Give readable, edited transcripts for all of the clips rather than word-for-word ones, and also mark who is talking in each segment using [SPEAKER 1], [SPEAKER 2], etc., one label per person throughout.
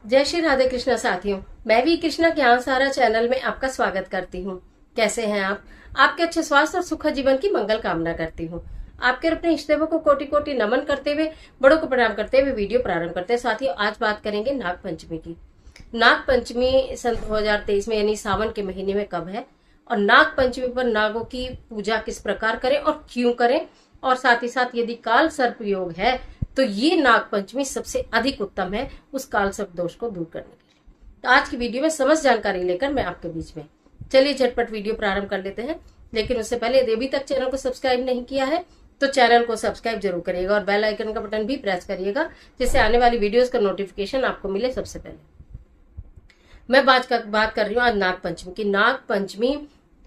[SPEAKER 1] जय श्री राधे कृष्णा साथियों, मैं भी कृष्णा ज्ञान सारा चैनल में आपका स्वागत करती हूँ। कैसे हैं आप? आपके अच्छे स्वास्थ्य और सुखद जीवन की मंगल कामना करती हूँ। आपके अपने इष्टदेवों को कोटि कोटि नमन करते हुए, बड़ों को प्रणाम करते हुए वीडियो प्रारंभ करते हैं। साथियों, आज बात करेंगे नाग पंचमी की। नाग पंचमी सन 2023 में यानी सावन के महीने में कब है, और नाग पंचमी पर नागों की पूजा किस प्रकार करें और क्यों करें, और साथ ही साथ यदि काल सर्प योग है तो ये नाग पंचमी सबसे अधिक उत्तम है उस काल सर्प दोष को दूर करने के लिए। तो आज की वीडियो में समस्त जानकारी लेकर मैं आपके बीच में, चलिए झटपट वीडियो प्रारंभ कर लेते हैं। लेकिन उससे पहले यदि अभी तक चैनल को सब्सक्राइब नहीं किया है तो चैनल को सब्सक्राइब जरूर करिएगा और बेल आइकन का बटन भी प्रेस करिएगा, जिससे आने वाली वीडियोस का नोटिफिकेशन आपको मिले सबसे पहले। मैं बात कर रही हूँ आज नाग पंचमी की। नाग पंचमी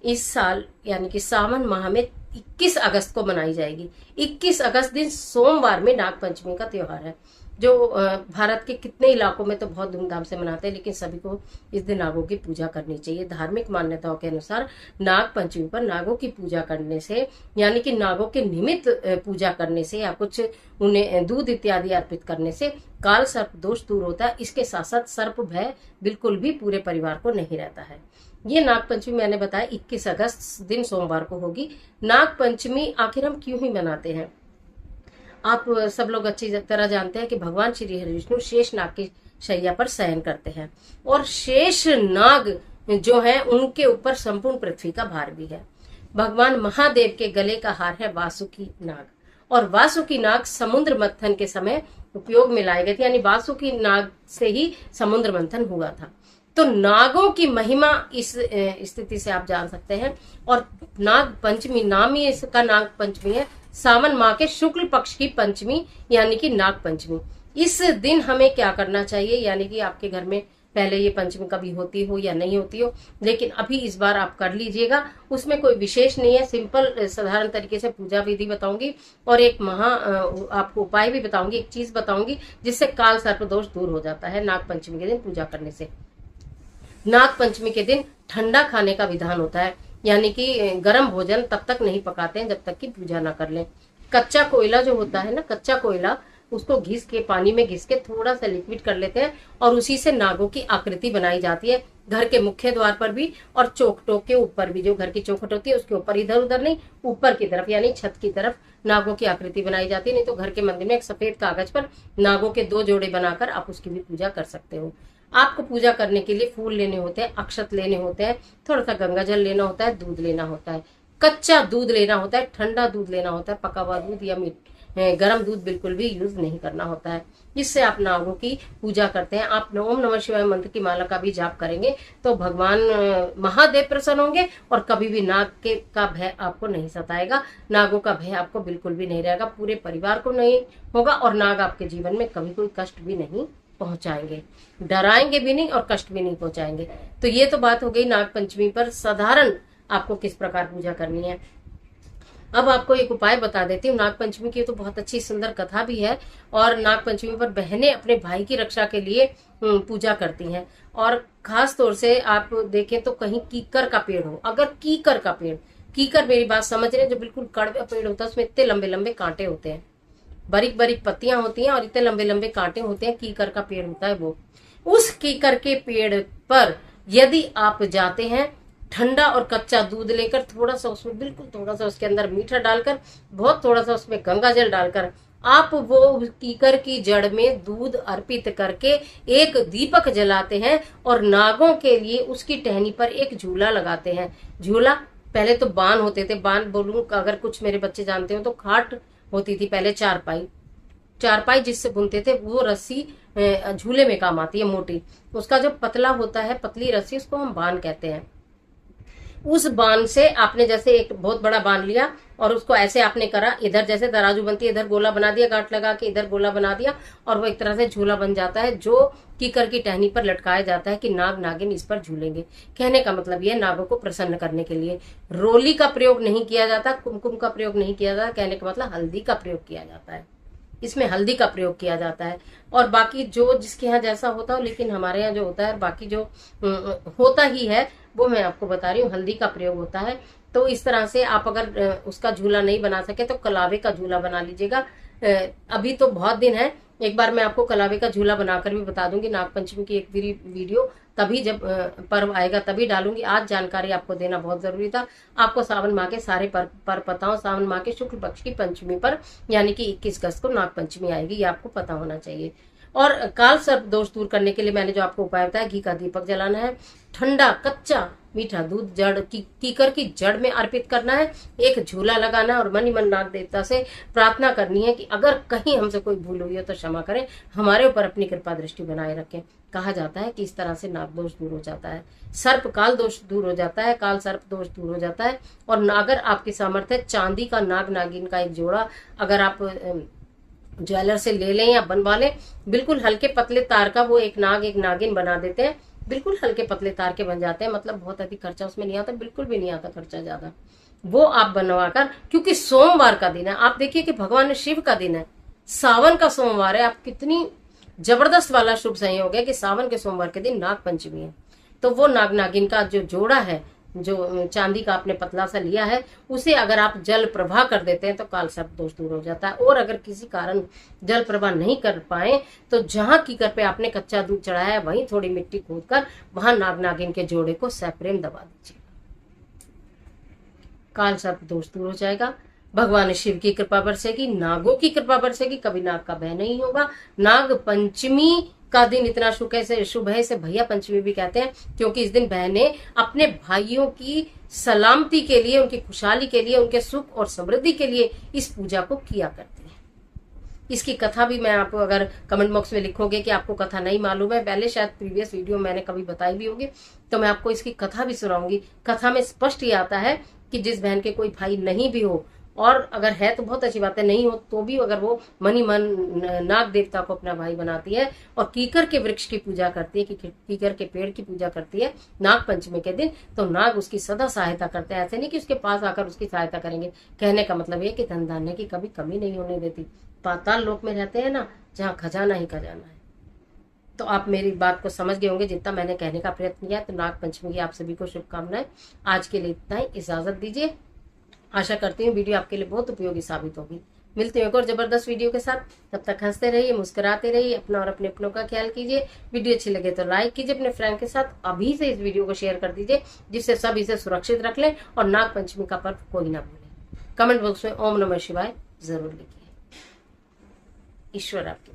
[SPEAKER 1] इस साल यानी कि सावन माह में 21 अगस्त को मनाई जाएगी। 21 अगस्त दिन सोमवार में नाग पंचमी का त्योहार है, जो भारत के कितने इलाकों में तो बहुत धूमधाम से मनाते हैं, लेकिन सभी को इस दिन नागों की पूजा करनी चाहिए। धार्मिक मान्यताओं के अनुसार नाग पंचमी पर नागों की पूजा करने से, यानी कि नागों के निमित्त पूजा करने से या कुछ उन्हें दूध इत्यादि अर्पित करने से काल सर्प दोष दूर होता है। इसके साथ साथ सर्प भय बिल्कुल भी पूरे परिवार को नहीं रहता है। ये नाग पंचमी मैंने बताया 21 अगस्त दिन सोमवार को होगी। नाग पंचमी आखिर हम क्यों ही मनाते हैं, आप सब लोग अच्छी तरह जानते हैं कि भगवान श्री हरि विष्णु शेष नाग की शैया पर शयन करते हैं, और शेष नाग जो है उनके ऊपर संपूर्ण पृथ्वी का भार भी है। भगवान महादेव के गले का हार है वासुकी नाग, और वासुकी नाग समुद्र मंथन के समय उपयोग में लाए गए थे, यानी वासुकी नाग से ही समुद्र मंथन हुआ था। तो नागों की महिमा इस स्थिति से आप जान सकते हैं। और नाग पंचमी नाम ही इसका नाग पंचमी है, सावन माह के शुक्ल पक्ष की पंचमी यानी कि नाग पंचमी। इस दिन हमें क्या करना चाहिए, यानी कि आपके घर में पहले ये पंचमी कभी होती हो या नहीं होती हो, लेकिन अभी इस बार आप कर लीजिएगा। उसमें कोई विशेष नहीं है, सिंपल साधारण तरीके से पूजा विधि बताऊंगी और एक आपको उपाय भी बताऊंगी, एक चीज बताऊंगी जिससे काल सर्प दोष दूर हो जाता है नाग पंचमी के दिन पूजा करने से। नाग पंचमी के दिन ठंडा खाने का विधान होता है, यानी कि गर्म भोजन तब तक नहीं पकाते हैं जब तक कि पूजा ना कर लें। कच्चा कोयला जो होता है ना, कच्चा कोयला उसको घिस के, पानी में घिस के थोड़ा सा लिक्विड कर लेते हैं और उसी से नागों की आकृति बनाई जाती है, घर के मुख्य द्वार पर भी और चौखटों के ऊपर भी। जो घर की चौखट होती है उसके ऊपर, इधर उधर नहीं, ऊपर की तरफ यानी छत की तरफ नागों की आकृति बनाई जाती है। नहीं तो घर के मंदिर में एक सफेद कागज पर नागों के 2 जोड़े बनाकर आप उसकी भी पूजा कर सकते हो। आपको पूजा करने के लिए फूल लेने होते हैं, अक्षत लेने होते हैं, थोड़ा सा गंगा जल लेना होता है, दूध लेना होता है, कच्चा दूध लेना होता है, ठंडा दूध लेना होता है, पका हुआ दूध या गर्म दूध बिल्कुल भी यूज नहीं करना होता है। जिससे आप नागों की पूजा करते हैं। आप ओम नमः शिवाय मंत्र की माला का भी जाप करेंगे तो भगवान महादेव प्रसन्न होंगे और कभी भी नाग का भय आपको नहीं सताएगा, नागों का भय आपको बिल्कुल भी नहीं रहेगा, पूरे परिवार को नहीं होगा, और नाग आपके जीवन में कभी कोई कष्ट भी नहीं पहुंचाएंगे, डराएंगे भी नहीं और कष्ट भी नहीं पहुंचाएंगे। तो ये तो बात हो गई नाग पंचमी पर साधारण आपको किस प्रकार पूजा करनी है। अब आपको एक उपाय बता देती हूँ। नाग पंचमी की तो बहुत अच्छी सुंदर कथा भी है, और नाग पंचमी पर बहनें अपने भाई की रक्षा के लिए पूजा करती हैं। और खास तौर से आप देखें तो कहीं कीकर का पेड़ हो, अगर कीकर का पेड़, कीकर मेरी बात समझ रहे हैं, जो बिल्कुल कड़वा पेड़ होता है, उसमें इतने लंबे लंबे कांटे होते हैं, बारीक बारीक पत्तियां होती हैं और इतने लंबे लंबे कांटे होते हैं, कीकर का पेड़ होता है वो। उस कीकर के पेड़ पर यदि आप जाते हैं, ठंडा और कच्चा दूध लेकर, थोड़ा सा उसमें, बिल्कुल थोड़ा सा उसके अंदर मीठा डालकर, बहुत थोड़ा सा उसमें गंगा जल डालकर, आप वो कीकर की जड़ में दूध अर्पित करके एक दीपक जलाते हैं और नागों के लिए उसकी टहनी पर एक झूला लगाते हैं। झूला, पहले तो बान होते थे, बान बोलूं अगर कुछ मेरे बच्चे जानते हो तो खाट होती थी पहले, चारपाई जिससे बुनते थे, वो रस्सी झूले में काम आती है, मोटी। उसका जो पतला होता है, पतली रस्सी, उसको हम बान कहते हैं। उस बान से आपने जैसे एक बहुत बड़ा बान लिया और उसको ऐसे आपने करा, इधर जैसे तराजू बनती है, इधर गोला बना दिया, गांठ लगा के इधर गोला बना दिया, और वो एक तरह से झूला बन जाता है, जो कीकर की टहनी पर लटकाया जाता है कि नाग नागिन इस पर झूलेंगे। कहने का मतलब ये, नागों को प्रसन्न करने के लिए रोली का प्रयोग नहीं किया जाता, कुमकुम का प्रयोग नहीं किया जाता, कहने का मतलब हल्दी का प्रयोग किया जाता है, इसमें हल्दी का प्रयोग किया जाता है। और बाकी जो जिसके यहाँ जैसा होता हो, लेकिन हमारे यहाँ जो होता है, बाकी जो होता ही है वो मैं आपको बता रही हूँ, हल्दी का प्रयोग होता है। तो इस तरह से आप अगर उसका झूला नहीं बना सके तो कलावे का झूला बना लीजिएगा। अभी तो बहुत दिन है, एक बार मैं आपको कलावे का झूला बनाकर भी बता दूंगी, नागपंचमी की एक वीडियो तभी जब पर्व आएगा तभी डालूंगी। आज जानकारी आपको देना बहुत जरूरी था। आपको सावन माह के सारे पर्व पता हो। सावन माह के शुक्ल पक्ष की पंचमी पर यानी कि 21 अगस्त को नागपंचमी आएगी, ये आपको पता होना चाहिए। और काल सर्प दोष दूर करने के लिए मैंने जो आपको उपाय बताया, घी का दीपक जलाना है, ठंडा कच्चा मीठा दूध जड़ की कीकर की जड़ में अर्पित करना है, एक झूला लगाना है और मन ही मन नाग देवता से प्रार्थना करनी है कि अगर कहीं हमसे कोई भूल हुई हो तो क्षमा करें, हमारे ऊपर अपनी कृपा दृष्टि बनाए रखें। कहा जाता है कि इस तरह से नाग दोष दूर हो जाता है, सर्प काल दोष दूर हो जाता है, काल सर्प दोष दूर हो जाता है। और अगर आपकी सामर्थ्य चांदी का नाग नागिन का एक जोड़ा अगर आप ज्वेलर से ले लें या बनवा लें, बिल्कुल हल्के पतले तार का वो एक नाग एक नागिन बना देते हैं, बिल्कुल हल्के पतले तार के बन जाते हैं, मतलब बहुत अधिक खर्चा उसमें नहीं आता, बिल्कुल भी नहीं आता खर्चा ज्यादा। वो आप बनवाकर, क्योंकि सोमवार का दिन है, आप देखिए कि भगवान शिव का दिन है, सावन का सोमवार है, आप कितनी जबरदस्त वाला शुभ संयोग है कि सावन के सोमवार के दिन नाग पंचमी है। तो वो नाग नागिन का जो जोड़ा है, जो चांदी का आपने पतला सा लिया है, उसे अगर आप जल प्रवाह कर देते हैं तो काल सर्प दोष दूर हो जाता है। और अगर किसी कारण जल प्रवाह नहीं कर पाए तो जहां कीकर पे आपने कच्चा दूध चढ़ाया है वहीं थोड़ी मिट्टी खोदकर वहां नाग नागिन के जोड़े को सप्रेम दबा दीजिए, काल सर्प दोष दूर हो जाएगा। भगवान शिव की कृपा बरसेगी, नागों की कृपा बरसेगी, कभी नाग का भय नहीं होगा। नाग पंचमी का दिन इतना शुभ है, इसे भैया पंचमी भी कहते हैं, क्योंकि इस दिन बहनें अपने भाइयों की सलामती के लिए, उनकी खुशहाली के लिए, उनके सुख और समृद्धि के लिए इस पूजा को किया करती हैं। इसकी कथा भी मैं आपको, अगर कमेंट बॉक्स में लिखोगे कि आपको कथा नहीं मालूम है, पहले शायद प्रीवियस वीडियो मैंने कभी बताई भी होगी, तो मैं आपको इसकी कथा भी सुनाऊंगी। कथा में स्पष्ट ये आता है कि जिस बहन के कोई भाई नहीं भी हो, और अगर है तो बहुत अच्छी बात है, नहीं हो तो भी अगर वो मनी मन नाग देवता को अपना भाई बनाती है और कीकर के वृक्ष की पूजा करती है, कि कीकर के पेड़ की पूजा करती है नाग पंचमी के दिन, तो नाग उसकी सदा सहायता करते हैं। ऐसे नहीं कि उसके पास आकर उसकी सहायता करेंगे, कहने का मतलब ये कि धन धान्य की कभी कमी नहीं होने देती। पाताल लोक में रहते हैं ना, जहाँ खजाना ही खजाना है। तो आप मेरी बात को समझ गए होंगे जितना मैंने कहने का प्रयत्न किया। तो नाग पंचमी की आप सभी को शुभकामनाएं। आज के लिए इतना ही, इजाजत दीजिए। आशा करती हूँ वीडियो आपके लिए बहुत उपयोगी साबित होगी। मिलते हैं एक और जबरदस्त वीडियो के साथ, तब तक हंसते रहिए, मुस्कुराते रहिए, अपना और अपने अपनों का ख्याल कीजिए। वीडियो अच्छी लगे तो लाइक कीजिए, अपने फ्रेंड के साथ अभी से इस वीडियो को शेयर कर दीजिए, जिससे सब इसे सुरक्षित रख लें और नाग पंचमी का पर्व कोई ना भूले। कमेंट बॉक्स में ओम नमः शिवाय जरूर लिखिए। ईश्वर आपके